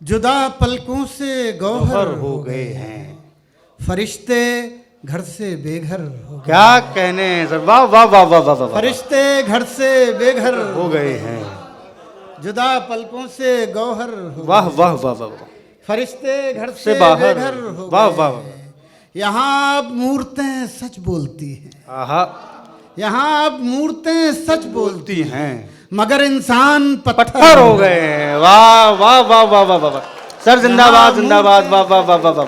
जुदा पलकों से गौहर हो गए हैं। फरिश्ते घर से बेघर हो गए। क्या कहने सर, वाह वाह वाह वाह वाह वाह। फरिश्ते घर से बेघर हो गए हैं। जुदा पलकों से गौहर हो वाह गए। वाह वाह वाह। फरिश्ते घर से बाहर बेघर हो वाह गए। वाह वाह। यहाँ अब मूर्तें सच बोलती हैं। आहा, यहाँ अब मूर्तें सच बोलती बोलती हैं मगर इंसान पत्थर हो गए हैं। वाह वाह वाह वाह वाह वाह। सर जिंदाबाद जिंदाबाद, वाह वाह वाह वाह वाह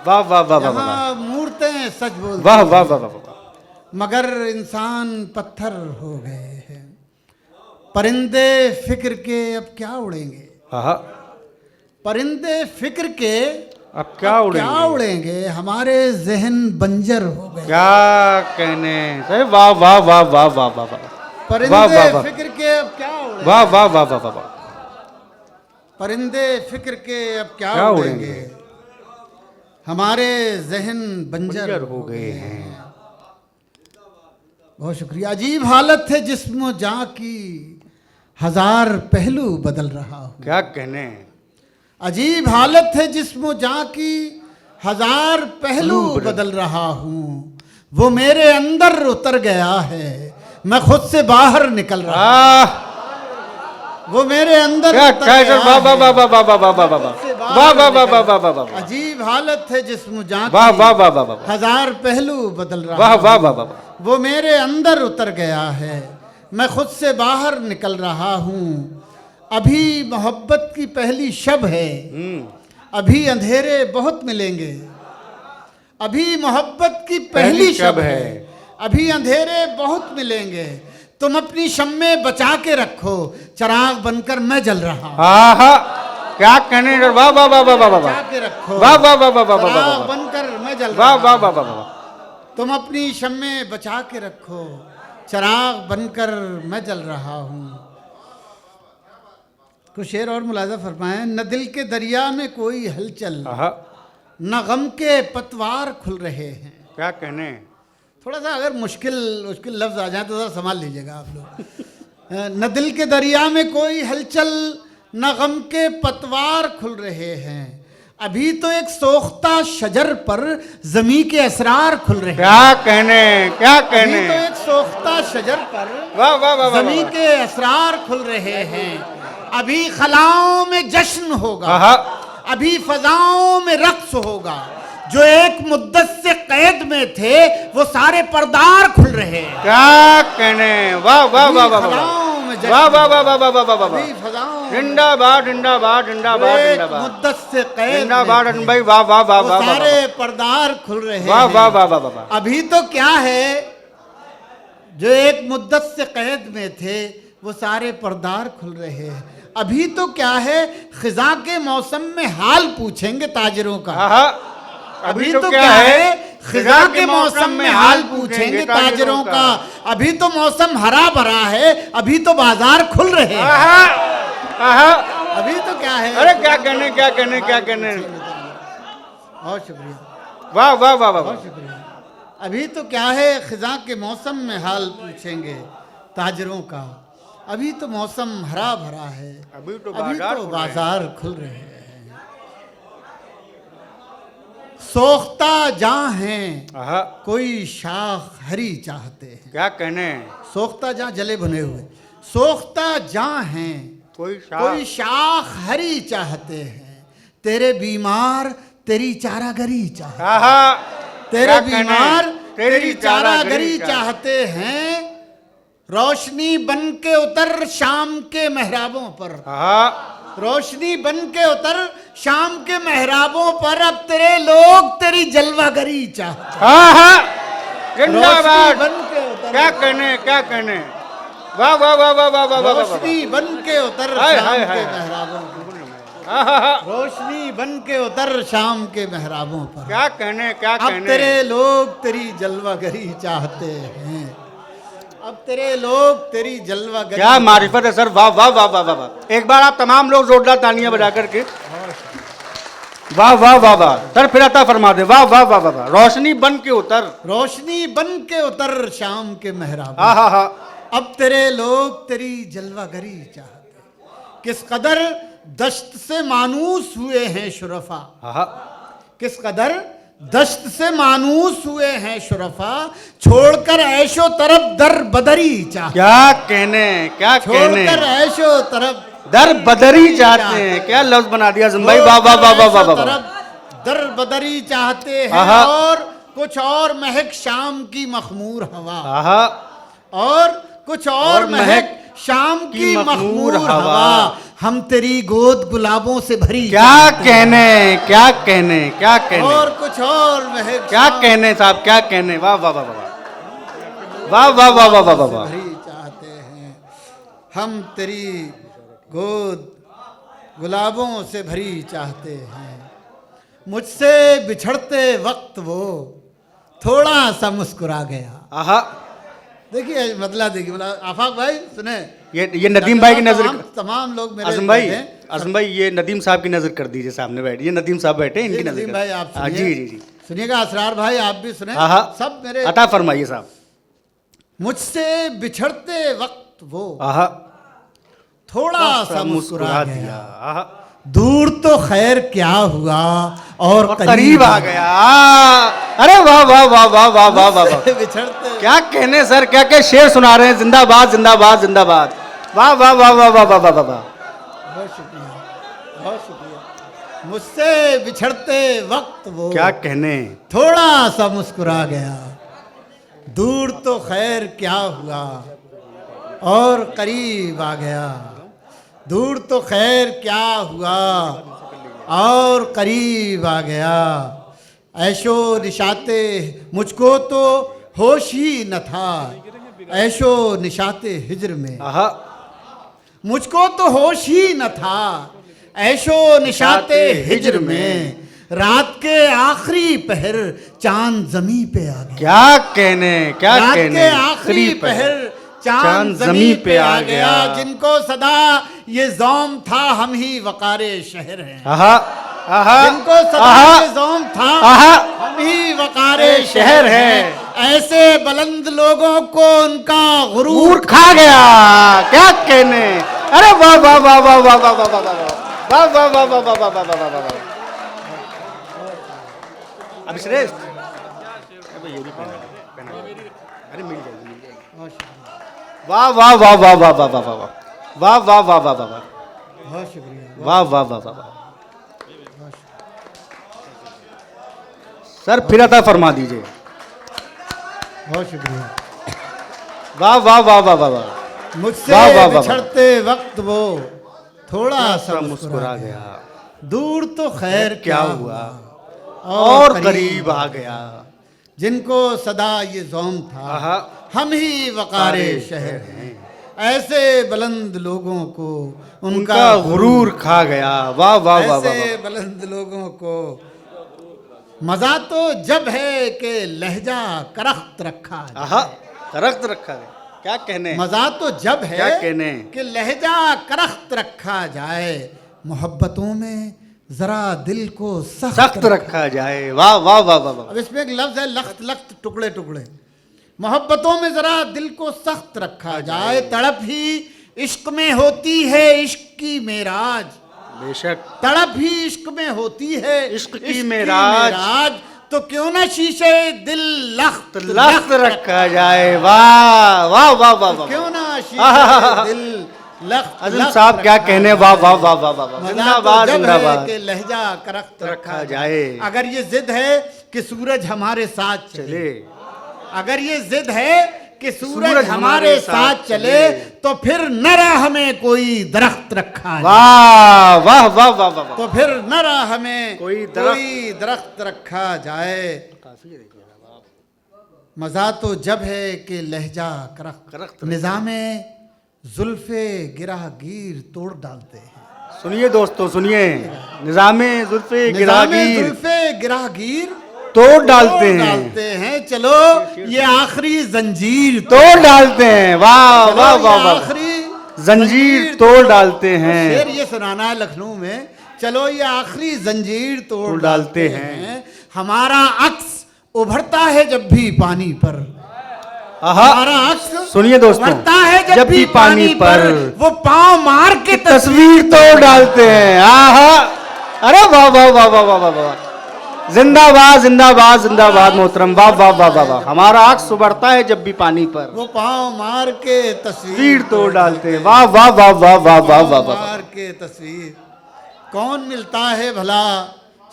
वाह वाह वाह वाह वाह। यहाँ मूर्तें सच बोलती वाह वाह वाह वाह। मगर इंसान पत्थर हो गए हैं। परिंदे फिक्र के अब क्या उड़ेंगे। आहा, परिंदे फिक्र के अब क्या क्या उड़ेंगे। उड़ेंगे। हमारे जहन बंजर हो गए। क्या कहने सर, वाह वाह वाह वाह वाह वाह वाह। परिंदे वाह, वाह, वाह। फिक्र के अब क्या उड़ेंगे। वाह वाह वाह वाह वाह। परिंदे फिक्र के अब क्या क्या उड़ेंगे। हमारे जहन बंजर हो गए हैं। बहुत शुक्रिया। अजीब हालत है जिस्म जां की, हजार पहलू बदल रहा हूँ। क्या कहने। अजीब हालत है जिस्म जां की, हजार पहलू बदल रहा हूँ। वो मेरे अंदर उतर गया है, मैं खुद से बाहर निकल रहा हूँ। वो मेरे अंदर क्या उतर क्या गया सर, वाह वाह वाह वाह वाह वाह वाह वाह वाह से बाहर वाह वाह वाह निकल वाह वाह वाह। अजीब हालत है जिस्म जां की, वाह वाह वाह वाह वाह। हजार पहलू बदल रहा वाह हूँ। वाह वाह वाह। वो मेरे अंदर उतर गया है, मैं खुद से बाहर निकल रहा हूँ। अभी मोहब्बत की पहली शब है, अभी अंधेरे बहुत मिलेंगे। अभी मोहब्बत की पहली शब है, अभी अंधेरे बहुत मिलेंगे। तुम अपनी शम्मे बचा के रखो, चिराग बनकर मैं जल रहा हूँ। आहा, क्या कहने सर, वाह वाह वाह वाह वाह वाह। बचा के रखो, वाह वाह वाह वाह वाह वाह चिराग वाह। बनकर मैं जल वाह रहा वाह हूँ। वाह वाह वाह। तुम अपनी शम्मे बचा के रखो, चिराग बनकर मैं जल रहा हूँ। कुछ शेर और मुलाजा फरमाएं। न दिल के दरिया में कोई हलचल, आहा, न गम के पतवार खुल रहे हैं। क्या कहने। थोड़ा सा अगर मुश्किल लफ्ज आ जाए तो जरा संभाल लीजिएगा आप लोग। न दिल के दरिया में कोई हलचल, न गम के पतवार खुल रहे हैं। अभी तो एक सोख्ता शजर पर जमी के असरार खुल रहे हैं। क्या कहने, क्या कहने। अभी तो एक सोख्ता शजर पर वाह वाह वाह वाह। जमी के असरार खुल रहे हैं। अभी खलाओं में जश्न होगा, आहा, अभी फजाओं में रक्स होगा। जो एक मुद्दत से कैद में थे वो सारे पर्दार खुल रहे हैं। क्या कहने। वाह वाह वाह वाह वाह खलाओं में जश्न वाह वाह वाह वाह वाह वाह वाह। अभी फजाओं में जिंदाबाद जिंदाबाद जिंदाबाद एक जिंदाबाद मुद्दत से कैद जिंदाबाद में थे, भाई। वाह वाह वाह वो वाह वाह। सारे पर्दार खुल रहे वाह हैं। वाह वाह वाह वाह। अभी तो क्या है, जो एक मुद्दत से कैद में थे वो सारे पर्दार खुल रहे हैं। अभी तो क्या है, खिजा के मौसम में हाल पूछेंगे ताजरों का। आहा, अभी तो क्या है, खिजा के मौसम में हाल पूछेंगे ताजरों का। अभी तो मौसम हरा भरा है, अभी तो बाजार खुल रहे हैं। आहा, आहा। अभी तो क्या है। अरे क्या कहने, क्या कहने, क्या कहने। बहुत शुक्रिया, वाह वाह वाह वाह। बहुत शुक्रिया। अभी तो क्या है, खिजा के मौसम में हाल पूछेंगे ताजरों का। अभी तो मौसम हरा भरा है, अभी तो बाजार खुल रहे हैं। सोख्ता जां हैं, आहा, कोई शाख हरी चाहते हैं। क्या कहने। सोख्ता जां जले भुने हुए, सोख्ता जां हैं, कोई शाख हरी चाहते हैं। तेरे बीमार तेरी चारागरी चाहते, आहा, तेरे क्या कहने? बीमार तेरी चारागरी चारागरी चाहते हैं। रोशनी बन के उतर शाम के मेहराबों पर, आहा, रोशनी बन के उतर शाम के मेहराबों पर। अब तेरे लोग तेरी जलवागरी चाहते, आहा, रोशनी जिंदाबाद। बन के उतर, क्या कहने, क्या कहने। वाह वाह वाह वाह वाह वाह वाह। रोशनी बन के उतर हाय, शाम हाय, के हाय। मेहराबों पर, आहा, रोशनी बन के उतर शाम के मेहराबों पर। क्या कहने, क्या अब कहने। तेरे लोग तेरी जलवागरी चाहते हैं, अब तेरे लोग तेरी जलवागरी। क्या मारिफत है सर, वाह वाह वाह वाह वाह वाह। एक बार आप तमाम लोग जोरदार तालियां बजा करके वाह वाह वाह वाह। सर फिर अता फरमा दे। वाह वाह वाह वाह वाह। रोशनी बन के उतर, रोशनी बन के उतर शाम के मेहराबों। आहा हा। अब तेरे लोग तेरी जलवागरी चाहते, किस कदर दश्त से मानूस हुए हैं शुरफा। आहा, किस कदर दश्त से मानूस हुए हैं शुरफा, छोड़कर ऐशो तरफ दर बदरी चाह, क्या कहने, क्या कहने, छोड़कर ऐशो तरफ दर बदरी चाहते हैं। क्या लफ्ज बना दिया आजम भाई, वाह वाह वाह वाह वाह वाह। तरफ दर बदरी चाहते हैं आहा। और कुछ और महक शाम की मखमूर हवा, आहा, और कुछ और महक शाम की मखमूर हवा, हम तेरी गोद गुलाबों से भरी, क्या कहने, क्या कहने, क्या कहने, और कुछ और महक क्या कहने साहब, क्या कहने, वाह वाह वाह वाह वाह वाह वाह वाह वाह वाह वाह। भरी चाहते हैं, हम तेरी गोद गुलाबों से भरी चाहते हैं, मुझसे बिछड़ते वक्त वो थोड़ा सा मुस्कुरा गया। आहा, देखिए मतलब, देखिए मतलब आफाक भाई सुने, ये नदीम भाई की नजर, तमाम लोग मेरे आजम भाई, बैठे हैं। आजम भाई ये नदीम साहब की नजर कर दीजिए, सामने बैठे, ये नदीम साहब बैठे, इनकी नजर नदीम कर- भाई आप हाँ, सुनिए, जी जी जी, सुनिएगा, असरार भाई आप भी सुने, आहा, सब मेरे, अता फरमाइए साहब। मुझसे बिछड़ते वक्त वो आहा, थोड़ा सा मुस्कुरा गया, आहा, दूर तो खैर क्या हुआ और करीब आ गया। अरे वाह वाह वाह वाह वाह वाह वाह वाह, बिछड़ते, क्या कहने सर, क्या क्या शेर सुना रहे हैं, जिंदाबाद जिंदाबाद जिंदाबाद, वाह वाह वाह वाह वाह वाह वाह वाह। बहुत शुक्रिया, बहुत शुक्रिया। मुझसे बिछड़ते वक्त वो क्या कहने, थोड़ा सा मुस्कुरा गया, दूर तो खैर क्या हुआ और करीब आ गया, दूर तो खैर क्या हुआ और करीब आ गया, ऐशो निशाते मुझको तो होश ही न था, ऐशो निशाते हिज्र में, आहा, मुझको तो होश ही न था, ऐशो निशाते हिज्र में, रात के आखिरी पहर चांद जमी पे आ गया, क्या कहने, क्या रात कहने, के आखिरी पहर चांद जमी पे आ गया, जिनको सदा ये ज़ौम था हम ही वकारे शहर हैं, आहा, आहा, जिनको सदा आहा, ये ज़ौम था आहा, हम ही वकारे शहर हैं, ऐसे बुलंद लोगों को उनका गुरूर गुरूर खा गया, क्या कहने, अरे वाह वाह वाह वाह वाह वाह वाह वाह वाह वाह वाह वाह वाह वाह वाह वाह वाह वाह। अभी श्रेष्ठ, अरे ये भी पहना, अरे मिल जाएगी, वाह वाह वाह वाह वाह वाह वाह वाह वाह वाह वाह वाह वाह, बहुत शुक्रिया, वाह वाह वाह वाह वाह। सर फिर अता फरमा दीजिए, बहुत शुक्रिया। वाह वाह वाह वाह वाह वाह, मुझसे वाह, वाह, वाह, बिछड़ते वक्त वो थोड़ा सा मुस्कुरा गया, दूर तो खैर क्या हुआ और करीब आ गया, जिनको सदा ये ज़ौम था आहा, हम ही वकारे शहर हैं, ऐसे बुलंद लोगों को उनका उनका गुरूर खा गया, वाह वाह वाह वाह ऐसे बुलंद लोगों को मजा तो जब है कि लहजा करख्त रखा जाए। आहा, रक्त रखा है, क्या कहने, मजा तो जब है क्या कहने, कि लहजा करख्त रखा जाए, मोहब्बतों में जरा दिल को सख्त रखा जाए, वाह वाह वाह वाह वाह। अब इसमें एक लफ्ज है लख्त लख्त, टुकड़े टुकड़े, मोहब्बतों में जरा दिल को सख्त रखा जाए, तड़प ही इश्क में होती है इश्क की मेराज, बेशक तड़प ही इश्क में होती है इश्क की मेराज, तो क्यों ना शीशे दिल लख्त लख्त रखा जाए, वाह वाह वाह वाह वाह। क्यों ना शीशे दिल लख्त अज़म साहब क्या कहने, वाह वाह वाह वाह वाह, जिंदाबाद जब है जिंदाबाद, कि लहजा करख्त रखा जाए, अगर ये जिद है कि सूरज हमारे साथ चले, चले, अगर ये जिद है कि सूरज हमारे साथ चले, तो फिर न राह में कोई दरख्त रखा जाए, वाह वाह वाह वाह वाह, तो फिर न राह में कोई दरख्त रखा जाए, मजा तो जब है कि लहजा करख्त निज़ामे जुल्फे गिरागीर तोड़ डालते हैं। सुनिए दोस्तों सुनिए, निज़ामे जुल्फे गिरागीर जुल्फे गिरागीर तोड़ डालते हैं, चलो ये आखिरी जंजीर तोड़ डालते हैं, वाह वाह वाह वाह, आखिरी जंजीर तोड़ डालते हैं, शेर ये सुनाना है लखनऊ में, चलो ये आखिरी जंजीर तोड़ डालते हैं, हमारा अक्स उभरता है जब भी पानी पर, आहा। हमारा अक्स सुनिए दोस्तों, बढ़ता है जब भी पानी पर, वो पांव मार के तस्वीर तो डालते हैं। आहा, अरे वाह वाह वाह वाह वाह वाह वाह, जिंदाबाद जिंदाबाद जिंदाबाद मोहतरम, वाह वाह वाह वाह वाह। हमारा अक्स उबरता है जब भी पानी पर, वो पांव मार के तस्वीर तो डालते हैं। वाह वाह वाह वाह वाह वाह वाह वाह। मार के तस्वीर। कौन मिलता है भला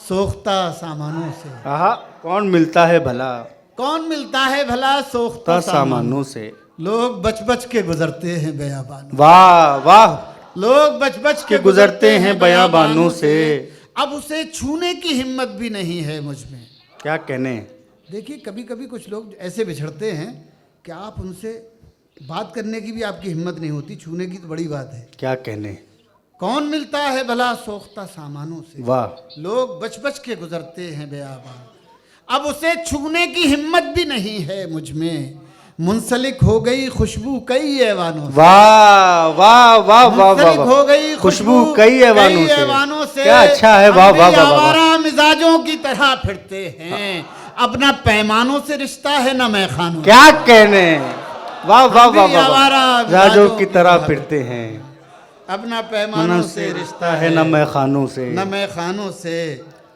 सोख्ता सामानों से, आहा, कौन मिलता है भला कौन मिलता है भला सोख्ता सामानों से। लोग बच बच के गुजरते हैं बयाबानों, वाह वाह, लोग बच बच के गुजरते हैं बयाबानों से। अब उसे छूने की हिम्मत भी नहीं है मुझ में। क्या कहने। देखिए कभी कभी कुछ लोग ऐसे बिछड़ते हैं कि आप उनसे बात करने की भी आपकी हिम्मत नहीं होती, छूने की तो बड़ी बात है। क्या कहने। कौन मिलता है भला सोख्ता सामानों से, वाह, लोग बच बच के गुजरते हैं बयाबान, अब उसे छूने की हिम्मत भी नहीं है मुझ में। मुंसलिक हो गई खुशबू कई ऐवानों से, वाह वाह वाह वाह मुंसलिक वाह, हो गई खुशबू कई ऐवानों से। क्या अच्छा है, वाह हम भी वाह वाह वाह। आवारा मिजाजों की तरह फिरते हैं, अपना पैमानों से रिश्ता है न मैखानों। क्या कहने। वाह वाह वाह वाह, आवारा राजों की तरह फिरते हैं, अपना पैमानों से रिश्ता है न मैं खानों से। न मैं खानों से।